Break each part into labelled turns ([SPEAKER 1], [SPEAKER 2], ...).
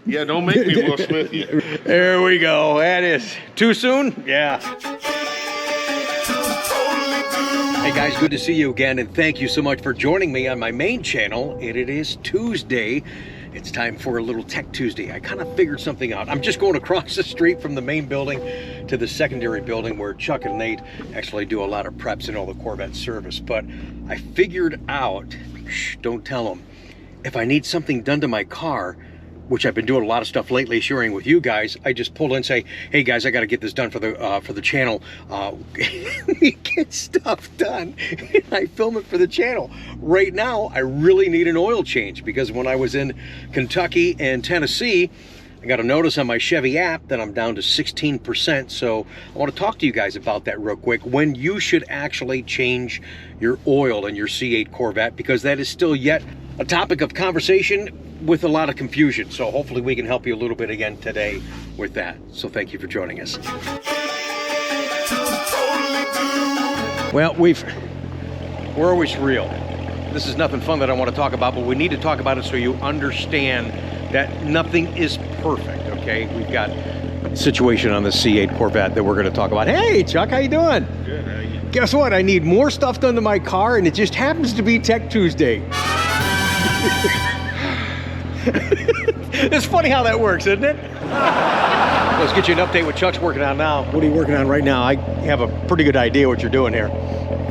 [SPEAKER 1] Yeah, don't make me Will Smith you.
[SPEAKER 2] There we go. That is too soon? Yeah. Hey guys, good to see you again, and thank you so much for joining me on my main channel. And it is Tuesday. It's time for a little Tech Tuesday. I kind of figured something out. I'm just going across the street from the main building to the secondary building where Chuck and Nate actually do a lot of preps and all the Corvette service. But I figured out, shh, don't tell them, if I need something done to my car, which I've been doing a lot of stuff lately sharing with you guys, I just pull in and say, hey guys, I got to get this done for the channel. We get stuff done. I film it for the channel. Right now, I really need an oil change because when I was in Kentucky and Tennessee, I got a notice on my Chevy app that I'm down to 16%. So I want to talk to you guys about that real quick, when you should actually change your oil in your C8 Corvette, because that is still yet a topic of conversation with a lot of confusion. So hopefully we can help you a little bit again today with that. So thank you for joining us. Well, we're always real. This is nothing fun that I want to talk about, but we need to talk about it so you understand that nothing is perfect, okay? We've got a situation on the C8 Corvette that we're going to talk about. Hey, Chuck, how you doing?
[SPEAKER 1] Good, how you?
[SPEAKER 2] Guess what? I need more stuff done to my car, and it just happens to be Tech Tuesday. It's funny how that works, isn't it? Let's get you an update what Chuck's working on now. What are you working on right now? I have a pretty good idea what you're doing here.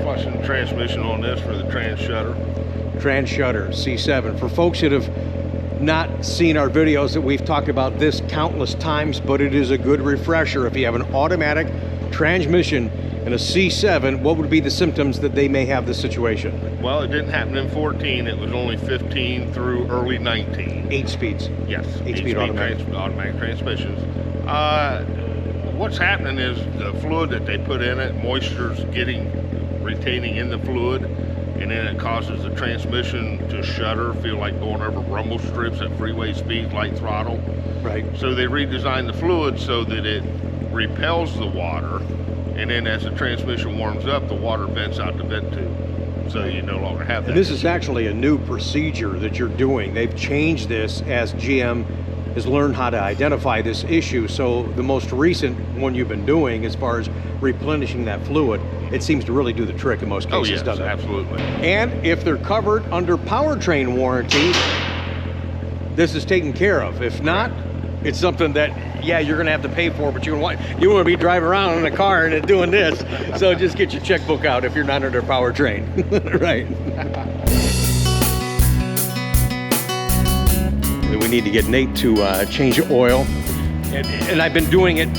[SPEAKER 1] Flushing the transmission on this for the trans shutter.
[SPEAKER 2] Trans shutter, C7. For folks that have not seen our videos, that we've talked about this countless times, but it is a good refresher. If you have an automatic transmission and a C7, what would be the symptoms that they may have this situation?
[SPEAKER 1] Well, it didn't happen in 14. It was only 15 through early 19.
[SPEAKER 2] 8 speeds.
[SPEAKER 1] Yes,
[SPEAKER 2] Eight-speed automatic.
[SPEAKER 1] automatic transmissions. What's happening is the fluid that they put in it, moisture's retaining in the fluid, and then it causes the transmission to shudder, feel like going over rumble strips at freeway speed, light throttle.
[SPEAKER 2] Right.
[SPEAKER 1] So they redesigned the fluid so that it repels the water, and then as the transmission warms up, the water vents out the vent tube. So you no longer have that.
[SPEAKER 2] And this is actually a new procedure that you're doing. They've changed this as GM has learned how to identify this issue. So the most recent one you've been doing, as far as replenishing that fluid, it seems to really do the trick in most cases,
[SPEAKER 1] yes,
[SPEAKER 2] doesn't it?
[SPEAKER 1] Absolutely.
[SPEAKER 2] And if they're covered under powertrain warranty, this is taken care of. If not, it's something that, yeah, you're gonna have to pay for, but you want to be driving around in a car and doing this. So just get your checkbook out if you're not under powertrain. Right. We need to get Nate to change the oil. And I've been doing it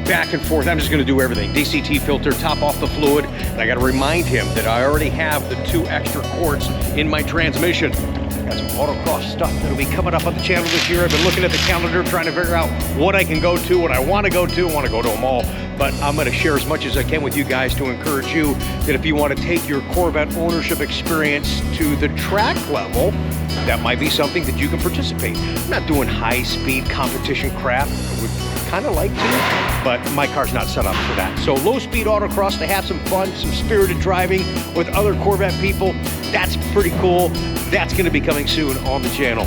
[SPEAKER 2] back and forth. I'm just gonna do everything. DCT filter, top off the fluid. And I gotta remind him that I already have the 2 extra quarts in my transmission. Got some autocross stuff that'll be coming up on the channel this year. I've been looking at the calendar, trying to figure out what I can go to, what I want to go to. I want to go to them all, but I'm going to share as much as I can with you guys to encourage you that if you want to take your Corvette ownership experience to the track level, that might be something that you can participate. I'm not doing high-speed competition crap. I would kind of like to, but my car's not set up for that. So low-speed autocross to have some fun, some spirited driving with other Corvette people, that's pretty cool. That's going to be coming soon on the channel.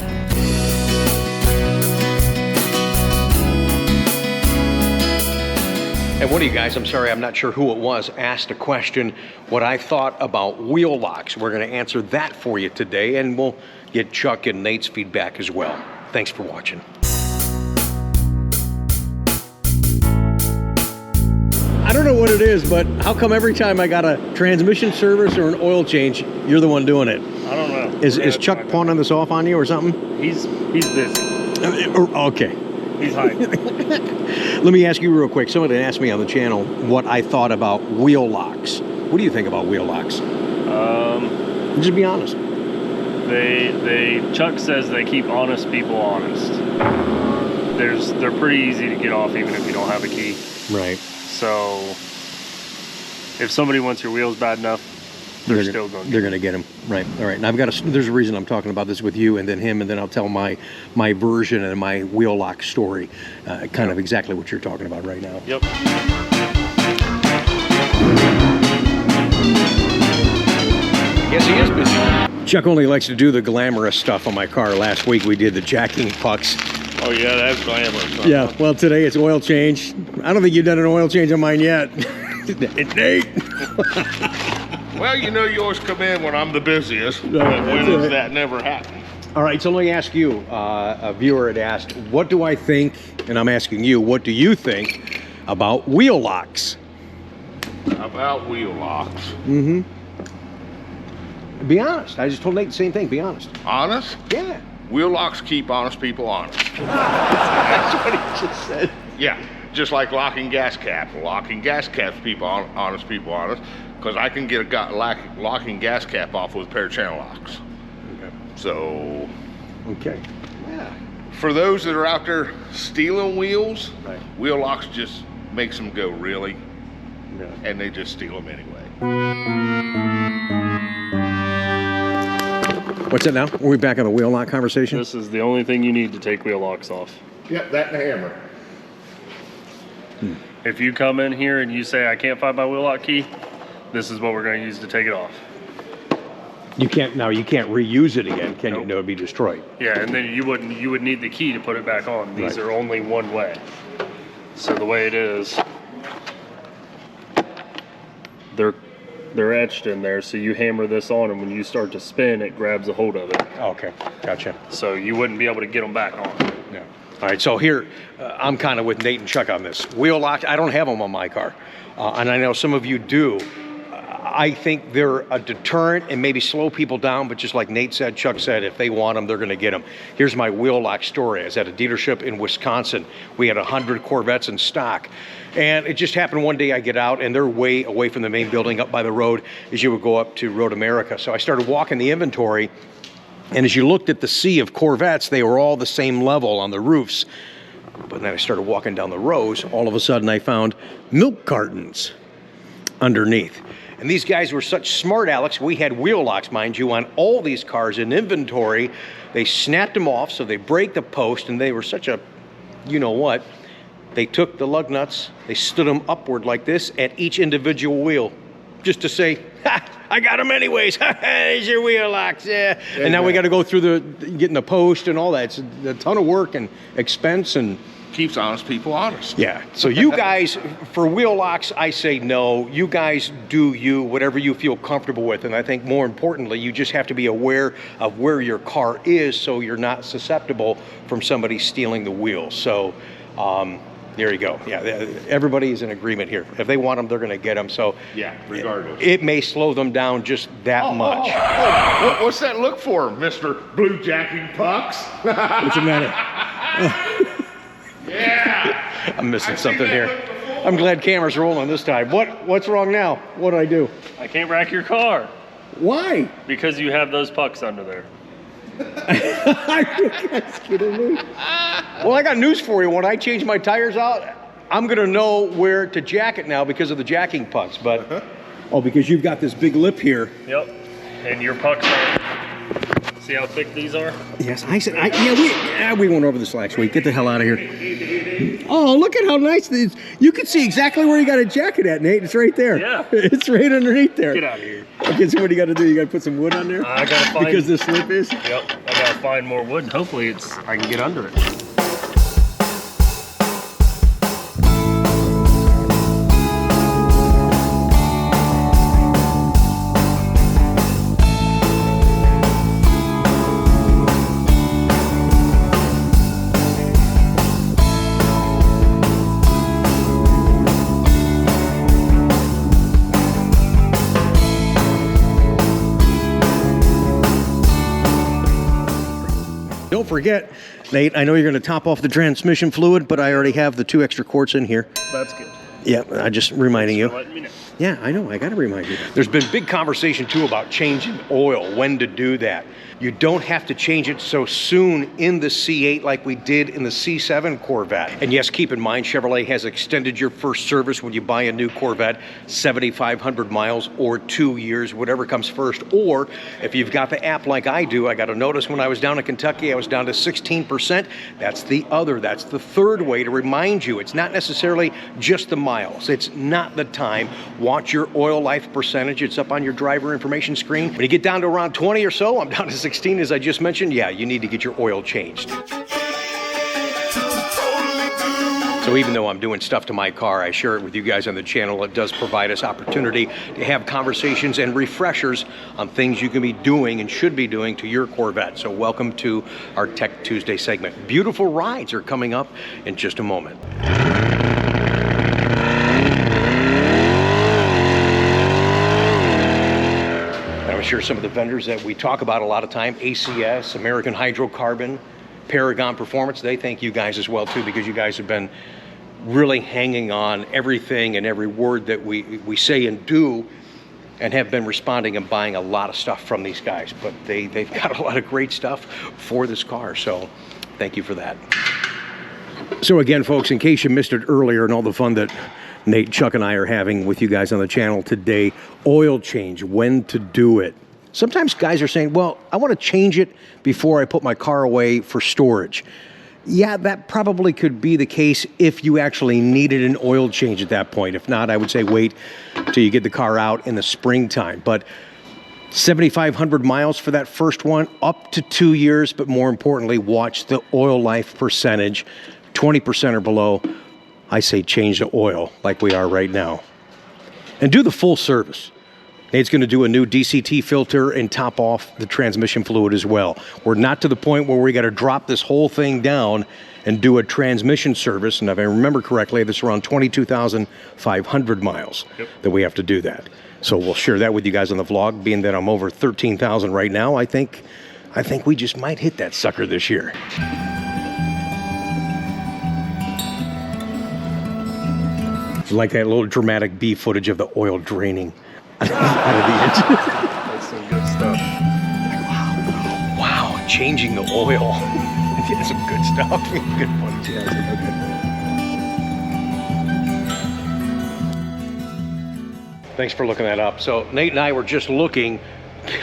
[SPEAKER 2] And one of you guys, I'm sorry, I'm not sure who it was, asked a question, what I thought about wheel locks. We're going to answer that for you today, and we'll get Chuck and Nate's feedback as well. Thanks for watching. I don't know what it is, but how come every time I got a transmission service or an oil change, you're the one doing it?
[SPEAKER 3] I don't know.
[SPEAKER 2] Is Chuck pawning this off on you or something?
[SPEAKER 3] He's busy.
[SPEAKER 2] Okay.
[SPEAKER 3] He's high.
[SPEAKER 2] Let me ask you real quick. Somebody asked me on the channel what I thought about wheel locks. What do you think about wheel locks? Just be honest.
[SPEAKER 3] Chuck says they keep honest people honest. They're pretty easy to get off even if you don't have a key.
[SPEAKER 2] Right.
[SPEAKER 3] So if somebody wants your wheels bad enough, they're going to
[SPEAKER 2] get them. Right. All right. Now there's a reason I'm talking about this with you and then him, and then I'll tell my version and my wheel lock story, kind of exactly what you're talking about right now.
[SPEAKER 3] Yep.
[SPEAKER 2] Yes, he is busy. Chuck only likes to do the glamorous stuff on my car. Last week we did the jacking pucks
[SPEAKER 1] Oh yeah, that's glamorous. Huh?
[SPEAKER 2] Yeah, well, today it's oil change. I don't think you've done an oil change on mine yet. Nate.
[SPEAKER 1] Well, you know, you always come in when I'm the busiest.
[SPEAKER 2] Right,
[SPEAKER 1] But when
[SPEAKER 2] that's
[SPEAKER 1] does
[SPEAKER 2] right.
[SPEAKER 1] that never happen?
[SPEAKER 2] All right, so let me ask you, a viewer had asked, what do I think, and I'm asking you, what do you think about wheel locks?
[SPEAKER 1] About wheel locks.
[SPEAKER 2] Mm-hmm. Be honest. I just told Nate the same thing. Be honest.
[SPEAKER 1] Honest?
[SPEAKER 2] Yeah.
[SPEAKER 1] Wheel locks keep honest people honest.
[SPEAKER 2] That's what he just said.
[SPEAKER 1] Yeah, just like locking gas cap. Locking gas caps keep honest people honest, because I can get a locking gas cap off with a pair of channel locks.
[SPEAKER 2] Okay.
[SPEAKER 1] So,
[SPEAKER 2] Okay. Yeah.
[SPEAKER 1] for those that are out there stealing wheels,
[SPEAKER 2] Right.
[SPEAKER 1] wheel locks just makes them go really,
[SPEAKER 2] Yeah.
[SPEAKER 1] and they just steal them anyway.
[SPEAKER 2] What's that now? Are we back on the wheel lock conversation?
[SPEAKER 3] This is the only thing you need to take wheel locks off.
[SPEAKER 1] Yep, that and a hammer.
[SPEAKER 3] If you come in here and you say, I can't find my wheel lock key, this is what we're going to use to take it off.
[SPEAKER 2] You can't reuse it again, can you?
[SPEAKER 3] Nope.
[SPEAKER 2] No, it'd be destroyed.
[SPEAKER 3] Yeah, and then you would need the key to put it back on. These
[SPEAKER 2] Right.
[SPEAKER 3] are only one way. So the way it is, they're etched in there, so you hammer this on, and when you start to spin, it grabs a hold of it.
[SPEAKER 2] Okay, gotcha.
[SPEAKER 3] So you wouldn't be able to get them back on.
[SPEAKER 2] Yeah. All right, so here, I'm kind of with Nate and Chuck on this. Wheel locks, I don't have them on my car. And I know some of you do. I think they're a deterrent and maybe slow people down, but just like Nate said, Chuck said, if they want them, they're gonna get them. Here's my wheel lock story. I was at a dealership in Wisconsin. We had 100 Corvettes in stock. And it just happened one day I get out and they're way away from the main building up by the road as you would go up to Road America. So I started walking the inventory, and as you looked at the sea of Corvettes, they were all the same level on the roofs. But then I started walking down the rows, all of a sudden I found milk cartons underneath. And these guys were such smart Alex. We had wheel locks, mind you, on all these cars in inventory. They snapped them off so they break the post, and they were such a, you know what, they took the lug nuts, they stood them upward like this at each individual wheel, just to say, ha, I got them anyways. There's your wheel locks, yeah. And now we got to go through getting the post and all that. It's a ton of work and expense and.
[SPEAKER 1] Keeps honest people honest.
[SPEAKER 2] Yeah, so you guys, for wheel locks, I say no. You guys do you, whatever you feel comfortable with. And I think more importantly, you just have to be aware of where your car is so you're not susceptible from somebody stealing the wheels. So there you go. Yeah, everybody is in agreement here. If they want them, they're gonna get them. So
[SPEAKER 1] Yeah, regardless.
[SPEAKER 2] it may slow them down just that much.
[SPEAKER 1] What's that look for, Mr. Blue Jacking Pucks?
[SPEAKER 2] What's the matter?
[SPEAKER 1] Yeah.
[SPEAKER 2] I'm missing
[SPEAKER 1] I've seen
[SPEAKER 2] something
[SPEAKER 1] that
[SPEAKER 2] here.
[SPEAKER 1] look before.
[SPEAKER 2] I'm glad camera's rolling this time. What's wrong now? What did I do?
[SPEAKER 3] I can't rack your car
[SPEAKER 2] Why?
[SPEAKER 3] because you have those pucks under there.
[SPEAKER 2] Are you guys kidding me? Well, I got news for you. When I change my tires out, I'm gonna know where to jack it now because of the jacking pucks. But oh, because you've got this big lip here.
[SPEAKER 3] Yep. And your pucks are, see how thick these are?
[SPEAKER 2] Yes, I said. We went over this last week. Get the hell out of here. Oh, look at how nice this is. You can see exactly where you got to jack it at, Nate. It's right there.
[SPEAKER 3] Yeah.
[SPEAKER 2] It's right underneath there.
[SPEAKER 3] Get out of here.
[SPEAKER 2] Okay, so what do you got to do? You got to put some wood on there.
[SPEAKER 3] I gotta find.
[SPEAKER 2] Because the slip is.
[SPEAKER 3] Yep. I gotta find more wood. And hopefully, I can get under it.
[SPEAKER 2] Don't forget, Nate, I know you're going to top off the transmission fluid, but I already have the 2 extra quarts in here.
[SPEAKER 3] That's good.
[SPEAKER 2] Yeah, I'm just reminding you.
[SPEAKER 3] Letting me know.
[SPEAKER 2] Yeah, I know. I got to remind you. There's been big conversation, too, about changing oil, when to do that. You don't have to change it so soon in the C8 like we did in the C7 Corvette. And yes, keep in mind, Chevrolet has extended your first service when you buy a new Corvette, 7,500 miles or 2 years, whatever comes first. Or if you've got the app like I do, I got a notice when I was down in Kentucky, I was down to 16%. That's the third way to remind you. It's not necessarily just the miles. It's not the time. Watch your oil life percentage. It's up on your driver information screen. When you get down to around 20 or so, I'm down to 16 as I just mentioned, yeah, you need to get your oil changed. So even though I'm doing stuff to my car, I share it with you guys on the channel. It does provide us opportunity to have conversations and refreshers on things you can be doing and should be doing to your Corvette. So welcome to our Tech Tuesday segment. Beautiful rides are coming up in just a moment. I'm sure some of the vendors that we talk about a lot of time, ACS, American Hydrocarbon, Paragon Performance, they thank you guys as well too, because you guys have been really hanging on everything and every word that we say and do, and have been responding and buying a lot of stuff from these guys. But they've got a lot of great stuff for this car, so thank you for that. So again, folks, in case you missed it earlier and all the fun that Nate, Chuck, and I are having with you guys on the channel today, oil change, when to do it. Sometimes guys are saying, well, I want to change it before I put my car away for storage. Yeah, that probably could be the case if you actually needed an oil change at that point. If not, I would say wait till you get the car out in the springtime. But 7,500 miles for that first one, up to 2 years, but more importantly, watch the oil life percentage, 20% or below. I say change the oil like we are right now. And do the full service. Nate's going to do a new DCT filter and top off the transmission fluid as well. We're not to the point where we got to drop this whole thing down and do a transmission service. And if I remember correctly, that's around 22,500 miles that we have to do that. So we'll share that with you guys on the vlog. Being that I'm over 13,000 right now, I think we just might hit that sucker this year. Like that little dramatic B footage of the oil draining out of the engine.
[SPEAKER 3] That's some good stuff.
[SPEAKER 2] Wow, changing the oil. Yeah, some good stuff. Good footage. Yeah, thanks for looking that up. So Nate and I were just looking,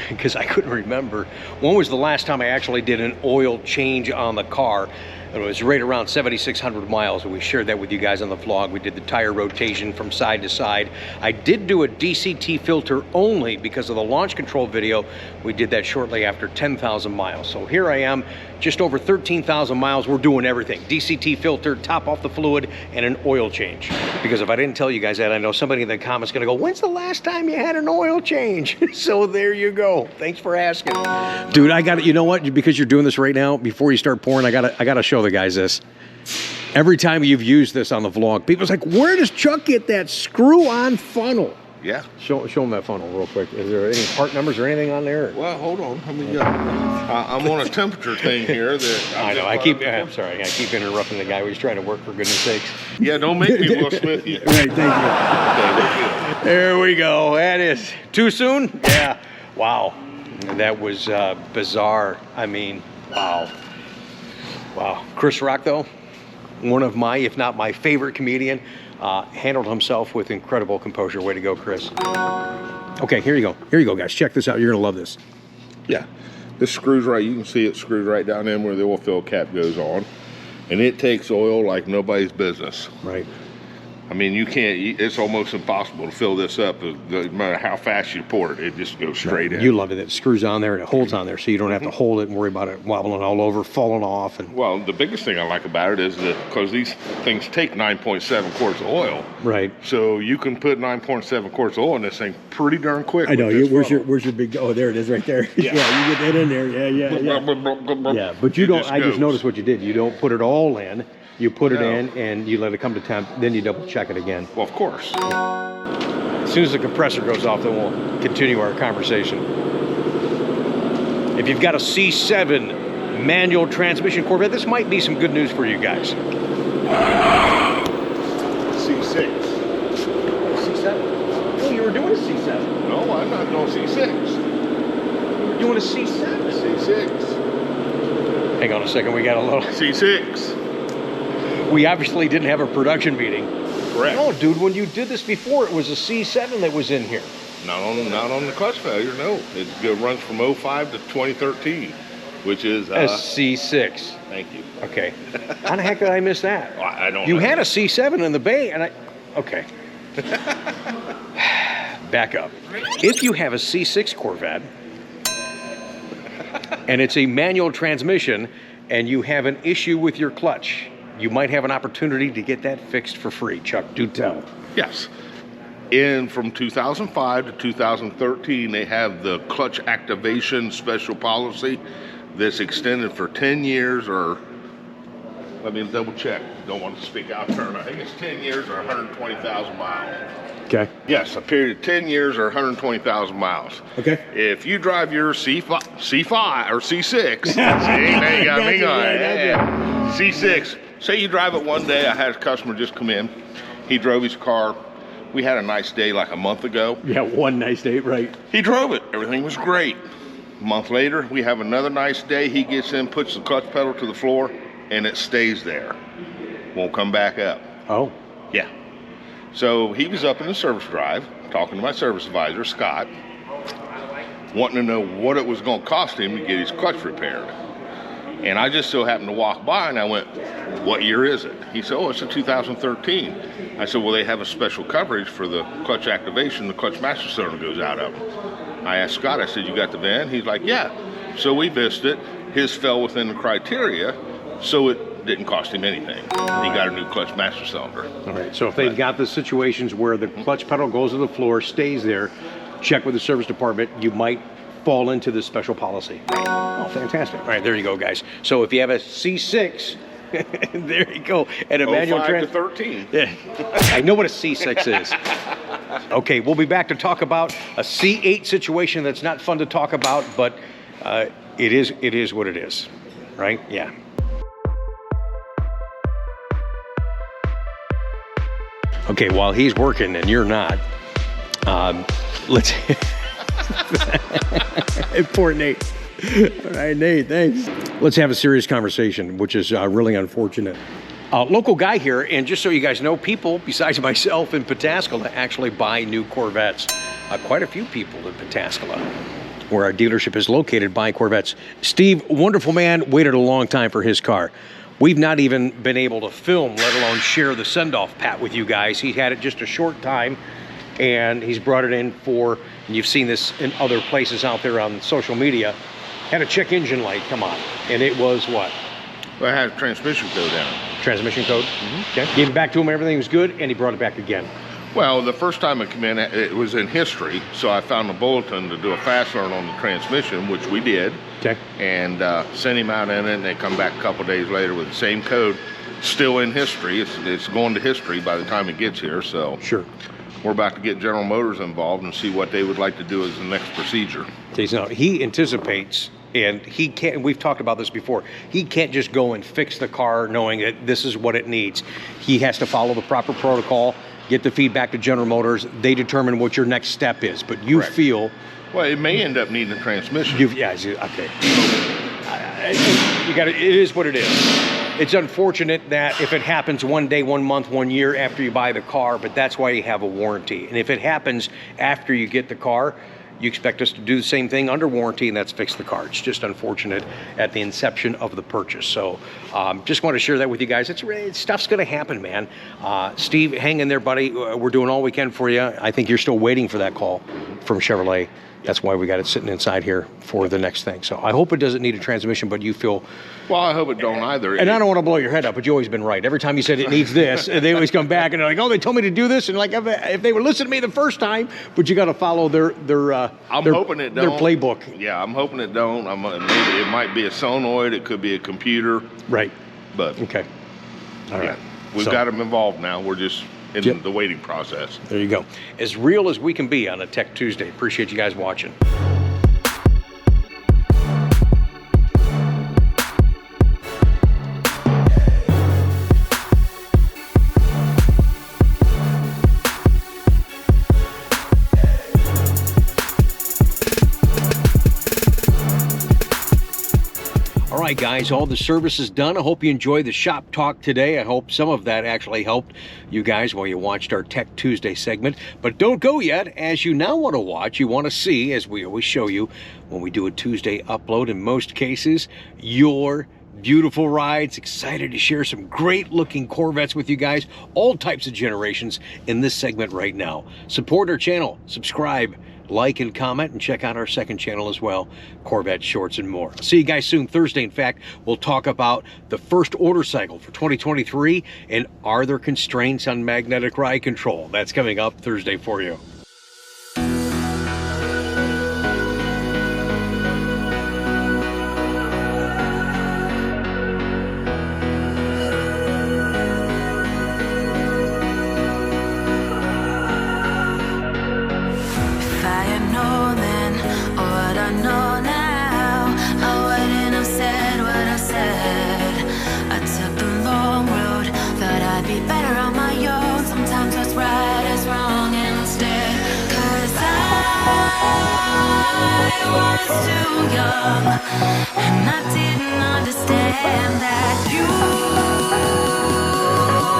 [SPEAKER 2] because I couldn't remember, when was the last time I actually did an oil change on the car. It was right around 7,600 miles, and we shared that with you guys on the vlog. We did the tire rotation from side to side. I did do a DCT filter only because of the launch control video. We did that shortly after 10,000 miles. So here I am, just over 13,000 miles. We're doing everything. DCT filter, top off the fluid, and an oil change. Because if I didn't tell you guys that, I know somebody in the comments going to go, when's the last time you had an oil change? So there you go. Thanks for asking. Dude, I got it. You know what? Because you're doing this right now, before you start pouring, I gotta show the guys this. Every time you've used this on the vlog, people's like, where does Chuck get that screw-on funnel?
[SPEAKER 1] Yeah.
[SPEAKER 2] Show them that funnel real quick. Is there any part numbers or anything on there?
[SPEAKER 1] Well, hold on. Let me I'm on a temperature thing here that
[SPEAKER 2] I know. I'm sorry. I keep interrupting the guy. He's trying to work, for goodness sakes.
[SPEAKER 1] Yeah, don't make me Will Smith yet.
[SPEAKER 2] Right, thank you. There we go. That is too soon. Yeah. Wow. That was bizarre. I mean, wow. Wow. Chris Rock, though, one of my, if not my favorite comedian, handled himself with incredible composure. Way to go, Chris. Okay, here you go. Here you go, guys. Check this out. You're going to love this.
[SPEAKER 1] Yeah. This screws right, you can see it screwed right down in where the oil fill cap goes on. And it takes oil like nobody's business.
[SPEAKER 2] Right.
[SPEAKER 1] I mean, you can't, it's almost impossible to fill this up. No matter how fast you pour it, it just goes straight in.
[SPEAKER 2] You love it. It screws on there and it holds on there, so you don't have to hold it and worry about it wobbling all over, falling off. And
[SPEAKER 1] well, the biggest thing I like about it is that because these things take 9.7 quarts of oil.
[SPEAKER 2] Right.
[SPEAKER 1] So you can put 9.7 quarts of oil in this thing pretty darn quick.
[SPEAKER 2] I know. Where's your big, oh, there it is right there. Yeah, you get that in there. Yeah. Yeah, but you don't, I just noticed what you did. You don't put it all in. You put it in and you let it come to temp, then you double check it again.
[SPEAKER 1] Well, of course.
[SPEAKER 2] As soon as the compressor goes off, then we'll continue our conversation. If you've got a C7 manual transmission Corvette, this might be some good news for you guys.
[SPEAKER 1] C6.
[SPEAKER 2] C7? Oh, you were doing a C7.
[SPEAKER 1] No, I'm not doing C6.
[SPEAKER 2] You were doing a C7.
[SPEAKER 1] C6.
[SPEAKER 2] Hang on a second, we got a little...
[SPEAKER 1] C6.
[SPEAKER 2] We obviously didn't have a production meeting.
[SPEAKER 1] Correct.
[SPEAKER 2] No, dude, when you did this before, it was a C7 that was in here.
[SPEAKER 1] Not on the clutch failure, no. It runs from 05 to 2013, which is...
[SPEAKER 2] a C6.
[SPEAKER 1] Thank you.
[SPEAKER 2] Okay. How the heck did I miss that?
[SPEAKER 1] Well, I don't know.
[SPEAKER 2] You had a C7 in the bay, and okay. Back up. If you have a C6 Corvette, and it's a manual transmission, and you have an issue with your clutch, you might have an opportunity to get that fixed for free. Chuck, do tell.
[SPEAKER 1] Yes. From 2005 to 2013, they have the clutch activation special policy that's extended for 10 years or, let me double check. Don't want to speak out turn. I think it's 10 years or 120,000 miles.
[SPEAKER 2] Okay.
[SPEAKER 1] Yes, a period of 10 years or 120,000 miles.
[SPEAKER 2] Okay.
[SPEAKER 1] If you drive your C5 or C6, see, there you got me going. Yeah. C6. Say you drive it one day. I had a customer just come in. He drove his car. We had a nice day like a month ago.
[SPEAKER 2] Yeah, one nice day, right.
[SPEAKER 1] He drove it. Everything was great. A month later, we have another nice day. He gets in, puts the clutch pedal to the floor, and it stays there. Won't come back up.
[SPEAKER 2] Oh.
[SPEAKER 1] Yeah. So he was up in the service drive, talking to my service advisor, Scott, wanting to know what it was going to cost him to get his clutch repaired. And I just so happened to walk by, and I went, what year is it? He said, oh, it's a 2013. I said, well, they have a special coverage for the clutch activation. The clutch master cylinder goes out of them. I asked Scott, I said, you got the VIN? He's like, yeah. So we missed it. His fell within the criteria, so it didn't cost him anything. He got a new clutch master cylinder.
[SPEAKER 2] All right, so if they've got the situations where the clutch pedal goes to the floor, stays there, check with the service department, you might fall into this special policy. Oh, fantastic. All right, there you go, guys. So if you have a C6, there you go, and a manual
[SPEAKER 1] 05 to 13.
[SPEAKER 2] Yeah. I know what a C6 is. Okay, we'll be back to talk about a C8 situation that's not fun to talk about, but it is what it is, right? Yeah. Okay, while he's working and you're not, let's... Poor Nate. All right, Nate, thanks. Let's have a serious conversation, which is really unfortunate. Local guy here, and just so you guys know, people besides myself in Pataskala actually buy new Corvettes. Quite a few people in Pataskala, where our dealership is located, buy Corvettes. Steve, wonderful man, waited a long time for his car. We've not even been able to film, let alone share the send-off pat with you guys. He had it just a short time, and he's brought it in for, and you've seen this in other places out there on social media, had a check engine light come on, and it was what?
[SPEAKER 1] Well, it has transmission code in it.
[SPEAKER 2] Transmission code? Okay. Gave it back to him, everything was good, and he brought it back again.
[SPEAKER 1] Well, the first time it came in, it was in history, so I found a bulletin to do a fast learn on the transmission, which we did.
[SPEAKER 2] Okay.
[SPEAKER 1] And sent him out in it, and they come back a couple days later with the same code, still in history. It's going to history by the time it gets here, so.
[SPEAKER 2] Sure.
[SPEAKER 1] We're about to get General Motors involved and see what they would like to do as the next procedure.
[SPEAKER 2] Now, he anticipates, and he can't, we've talked about this before, he can't just go and fix the car knowing that this is what it needs. He has to follow the proper protocol, get the feedback to General Motors, they determine what your next step is, but you
[SPEAKER 1] Correct.
[SPEAKER 2] Feel...
[SPEAKER 1] Well, it may end up needing a transmission.
[SPEAKER 2] Okay. It is what it is. It's unfortunate that if it happens one day, 1 month, 1 year after you buy the car, but that's why you have a warranty. And if it happens after you get the car, you expect us to do the same thing under warranty, and that's fix the car. It's just unfortunate at the inception of the purchase. So just want to share that with you guys. Stuff's going to happen, man. Steve, hang in there, buddy. We're doing all we can for you. I think you're still waiting for that call from Chevrolet. That's why we got it sitting inside here for the next thing. So I hope it doesn't need a transmission, but you feel...
[SPEAKER 1] Well, I hope it don't either.
[SPEAKER 2] And I don't want to blow your head up, but you've always been right. Every time you said it needs this, they always come back and they're like, oh, they told me to do this. And like, if they were listening to me the first time, but you got to follow their
[SPEAKER 1] hoping it don't.
[SPEAKER 2] Their playbook.
[SPEAKER 1] Yeah, I'm hoping it don't. Maybe it might be a solenoid. It could be a computer.
[SPEAKER 2] Right.
[SPEAKER 1] But
[SPEAKER 2] okay. All right.
[SPEAKER 1] We've got them involved now. We're just in the waiting process.
[SPEAKER 2] There you go. As real as we can be on a Tech Tuesday. Appreciate you guys watching. All right, guys, all the service is done. I hope you enjoyed the shop talk today. I hope some of that actually helped you guys while you watched our Tech Tuesday segment. But don't go yet, as you now want to watch, you want to see, as we always show you when we do a Tuesday upload, in most cases, your beautiful rides, excited to share some great looking Corvettes with you guys, all types of generations in this segment right now. Support our channel, subscribe, like and comment, and check out our second channel as well, Corvette Shorts and more. See you guys soon. Thursday, in fact, we'll talk about the first order cycle for 2023 and are there constraints on magnetic ride control. That's coming up Thursday for you.
[SPEAKER 4] I was too young, and I didn't understand that you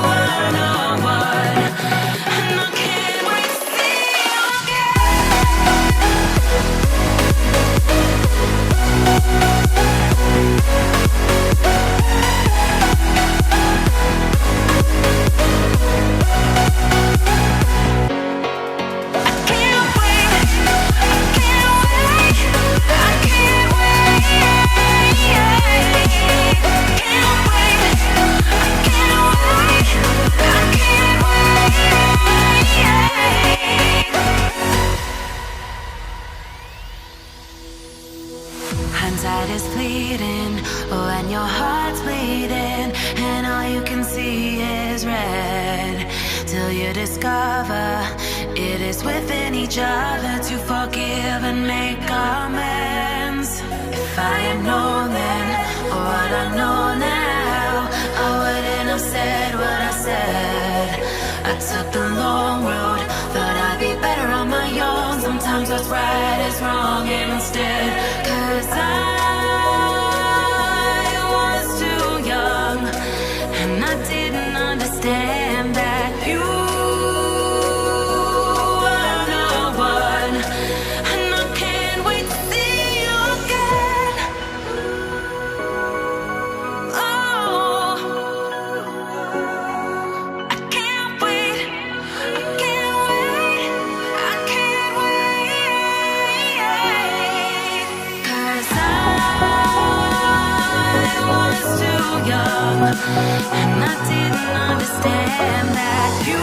[SPEAKER 4] were the one, and I can't wait to see you hindsight is fleeting, when your heart's bleeding, and all you can see is red, till you discover it is within each other to forgive and make amends. If I had known then, or what I know now, I wouldn't have said what I said. I took the long road, thought I'd be better on my own. Sometimes what's right is wrong instead, 'cause I was too young, and I didn't understand that you were the one, and I can't wait to see you again. Oh, I can't wait, I can't wait, I can't wait, 'cause I was too young, and I didn't understand that you